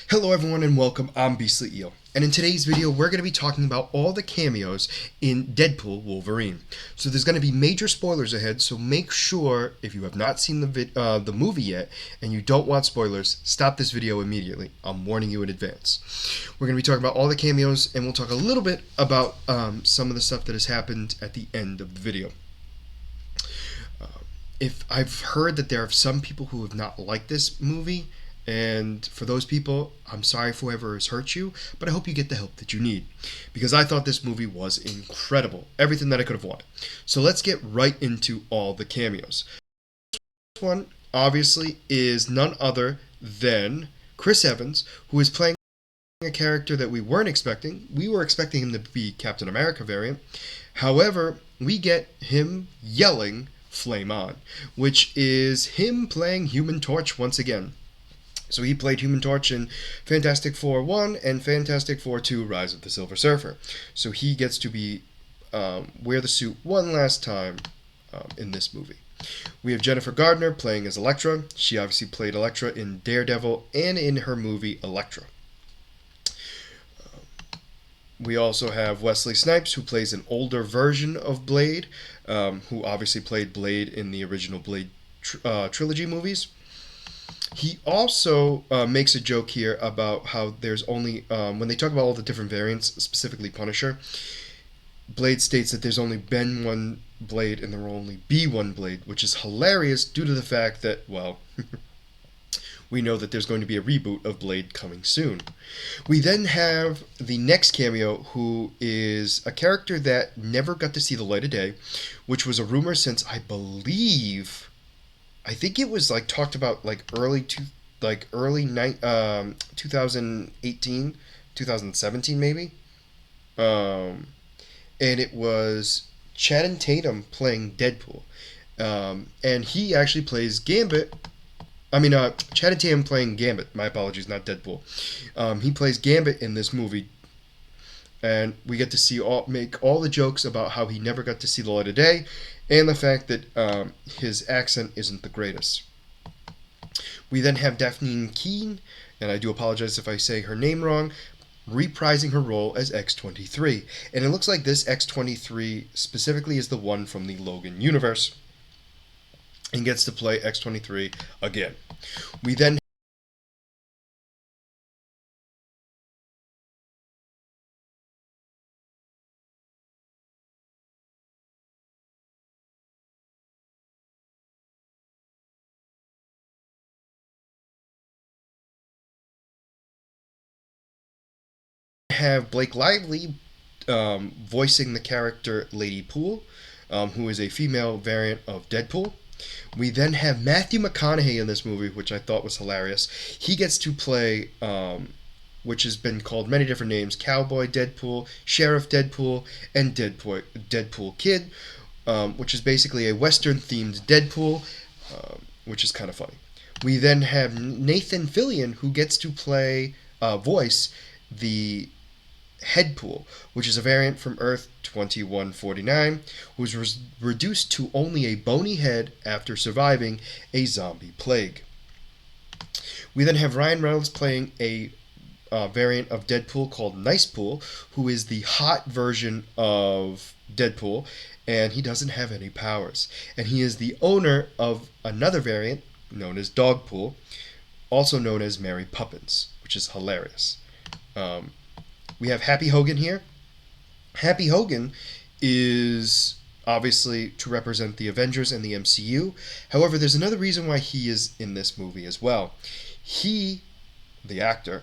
Hello everyone and welcome, I'm Beastly Eel, and in today's video we're going to be talking about all the cameos in Deadpool Wolverine. So there's going to be major spoilers ahead, so make sure if you have not seen the movie yet and you don't want spoilers, stop this video immediately. I'm warning you in advance. We're going to be talking about all the cameos and we'll talk a little bit about some of the stuff that has happened at the end of the video. If I've heard that there are some people who have not liked this movie, and for those people, I'm sorry for whoever has hurt you, but I hope you get the help that you need. Because I thought this movie was incredible. Everything that I could have wanted. So let's get right into all the cameos. The first one, obviously, is none other than Chris Evans, who is playing a character that we weren't expecting. We were expecting him to be Captain America variant. However, we get him yelling Flame On, which is him playing Human Torch once again. So he played Human Torch in Fantastic Four 1 and Fantastic Four 2 Rise of the Silver Surfer. So he gets to be wear the suit one last time in this movie. We have Jennifer Gardner playing as Elektra. She obviously played Elektra in Daredevil and in her movie Elektra. We also have Wesley Snipes, who plays an older version of Blade, who obviously played Blade in the original Blade trilogy movies. He also makes a joke here about how there's only, when they talk about all the different variants, specifically Punisher, Blade states that there's only been one Blade and there will only be one Blade, which is hilarious due to the fact that, well, we know that there's going to be a reboot of Blade coming soon. We then have the next cameo, who is a character that never got to see the light of day, which was a rumor since, I think it was like talked about like early 2018, 2017 maybe. And it was Channing Tatum playing Deadpool. And he actually plays Gambit. Channing Tatum playing Gambit. My apologies, not Deadpool. He plays Gambit in this movie. And we get to see make all the jokes about how he never got to see the light of day, and the fact that his accent isn't the greatest. We then have Daphne Keane, and I do apologize if I say her name wrong, reprising her role as X-23. And it looks like this X-23 specifically is the one from the Logan universe, and gets to play X-23 again. We then have Blake Lively voicing the character Lady Poole, who is a female variant of Deadpool. We then have Matthew McConaughey in this movie, which I thought was hilarious. He gets to play, which has been called many different names, Cowboy Deadpool, Sheriff Deadpool, and Deadpool Kid, which is basically a Western-themed Deadpool, which is kind of funny. We then have Nathan Fillion, who gets to play, voice the Headpool, which is a variant from Earth 2149, who was reduced to only a bony head after surviving a zombie plague. We then have Ryan Reynolds playing a variant of Deadpool called Nicepool, who is the hot version of Deadpool, and he doesn't have any powers. And he is the owner of another variant known as Dogpool, also known as Mary Poppins, which is hilarious. We have Happy Hogan here. Happy Hogan is obviously to represent the Avengers and the MCU. However, there's another reason why he is in this movie as well. He, the actor,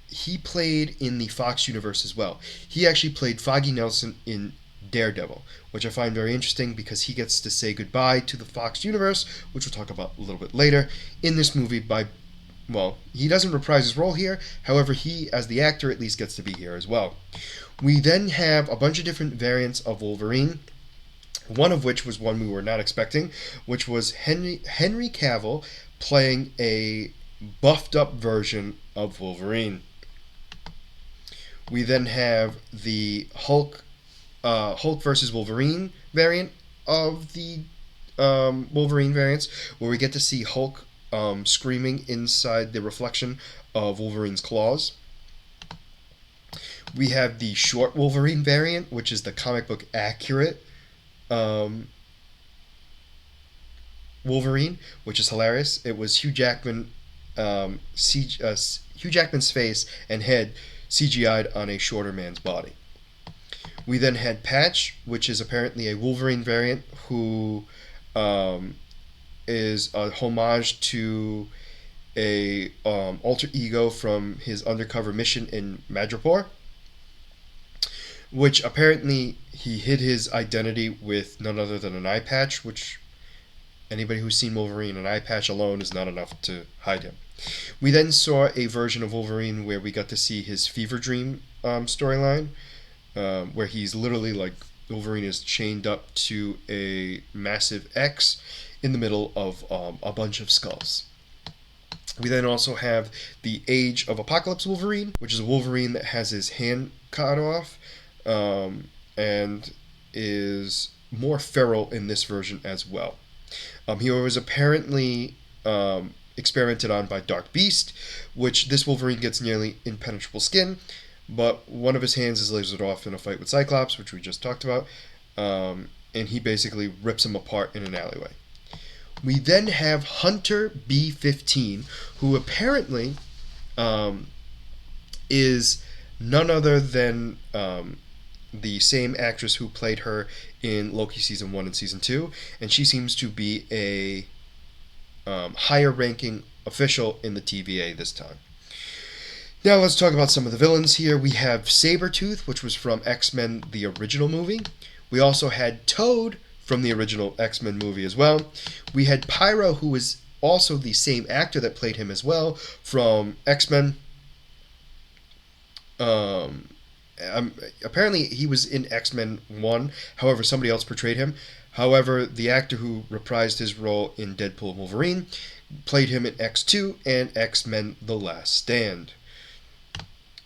he played in the Fox universe as well. He actually played Foggy Nelson in Daredevil, which I find very interesting because he gets to say goodbye to the Fox universe, which we'll talk about a little bit later, in this movie he doesn't reprise his role here. However, he, as the actor, at least gets to be here as well. We then have a bunch of different variants of Wolverine, one of which was one we were not expecting, which was Henry Cavill playing a buffed up version of Wolverine. We then have the Hulk versus Wolverine variant of the Wolverine variants, where we get to see Hulk screaming inside the reflection of Wolverine's claws. We have the short Wolverine variant, which is the comic book accurate um, Wolverine, which is hilarious. It was Hugh Jackman's face and head CGI'd on a shorter man's body. We then had Patch, which is apparently a Wolverine variant who um, is a homage to a alter ego from his undercover mission in Madripoor, which apparently he hid his identity with none other than an eye patch, which anybody who's seen Wolverine, an eye patch alone is not enough to hide him. We then saw a version of Wolverine where we got to see his fever dream storyline, where he's literally like Wolverine is chained up to a massive X in the middle of a bunch of skulls. We then also have the Age of Apocalypse Wolverine, which is a Wolverine that has his hand cut off and is more feral in this version as well. He was apparently experimented on by Dark Beast, which this Wolverine gets nearly impenetrable skin, but one of his hands is lasered off in a fight with Cyclops, which we just talked about, and he basically rips him apart in an alleyway. We then have Hunter B-15, who apparently is none other than the same actress who played her in Loki Season 1 and Season 2, and she seems to be a higher-ranking official in the TVA this time. Now let's talk about some of the villains here. We have Sabretooth, which was from X-Men, the original movie. We also had Toad from the original X-Men movie as well. We had Pyro, who was also the same actor that played him as well from X-Men. Apparently he was in X-Men 1, however somebody else portrayed him. However, the actor who reprised his role in Deadpool and Wolverine played him in X2 and X-Men The Last Stand.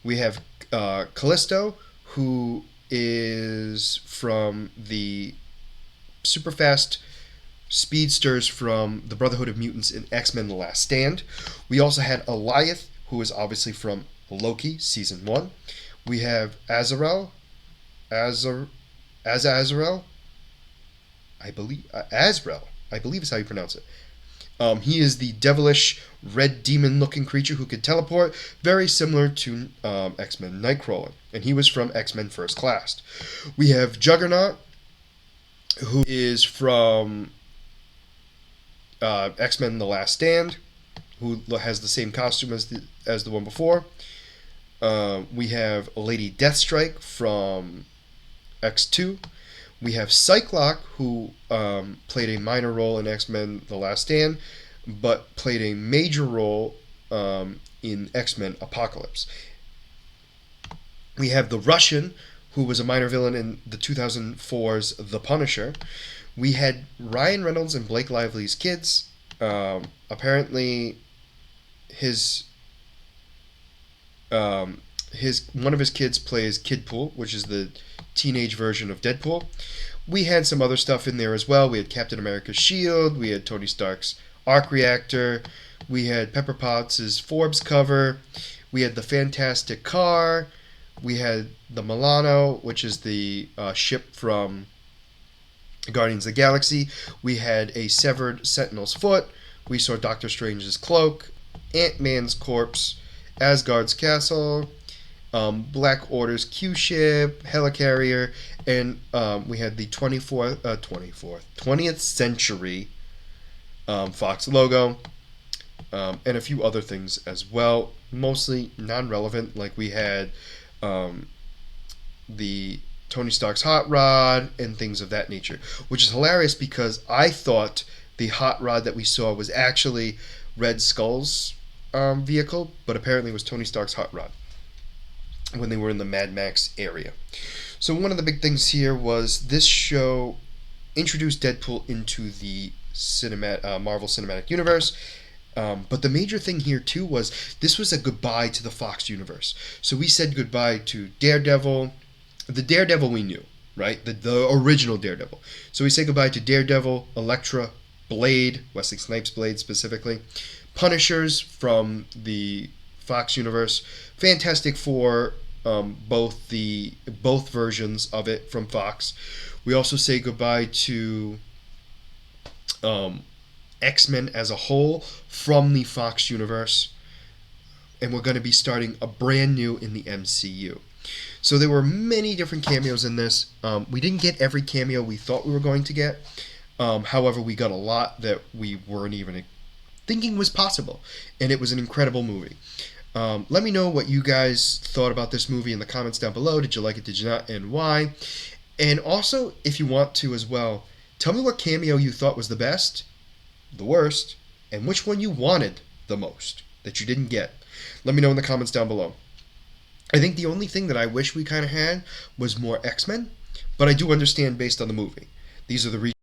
We have Callisto, who is from the super fast speedsters from the Brotherhood of Mutants in X-Men The Last Stand. We also had Alioth, who is obviously from Loki Season 1. We have Azrael, I believe is how you pronounce it. He is the devilish red demon-looking creature who could teleport, very similar to X-Men Nightcrawler, and he was from X-Men First Class. We have Juggernaut, who is from X-Men The Last Stand, who has the same costume as the one before. We have Lady Deathstrike from X2. We have Cyclops, who played a minor role in X-Men The Last Stand, but played a major role in X-Men Apocalypse. We have the Russian, who was a minor villain in the 2004's The Punisher. We had Ryan Reynolds and Blake Lively's kids. Apparently, one of his kids plays Kidpool, which is the teenage version of Deadpool. We had some other stuff in there as well. We had Captain America's shield. We had Tony Stark's arc reactor. We had Pepper Potts' Forbes cover. We had the Fantastic Car. We had the Milano, which is the ship from Guardians of the Galaxy. We had a severed Sentinel's foot. We saw Doctor Strange's cloak, Ant-Man's corpse, Asgard's castle, Black Order's Q-ship, helicarrier, and we had the 20th century Fox logo, and a few other things as well, mostly non-relevant, like we had the Tony Stark's hot rod and things of that nature, which is hilarious because I thought the hot rod that we saw was actually Red Skull's vehicle, but apparently it was Tony Stark's hot rod when they were in the Mad Max area. So one of the big things here was this show introduced Deadpool into the Marvel Cinematic Universe. But the major thing here too was this was a goodbye to the Fox universe. So we said goodbye to Daredevil, the Daredevil we knew, right? The original Daredevil. So we say goodbye to Daredevil, Elektra, Blade, Wesley Snipes' Blade specifically, Punishers from the Fox universe, Fantastic Four, both versions of it from Fox. We also say goodbye to um, X-Men as a whole from the Fox universe, and we're going to be starting a brand new in the MCU. So there were many different cameos in this. We didn't get every cameo we thought we were going to get. However, we got a lot that we weren't even thinking was possible, and it was an incredible movie. Let me know what you guys thought about this movie in the comments down below. Did you like it? Did you not? And why? And also, if you want to as well, tell me what cameo you thought was the best, the worst, and which one you wanted the most that you didn't get. Let me know in the comments down below. I think the only thing that I wish we kind of had was more X-Men, but I do understand based on the movie. These are the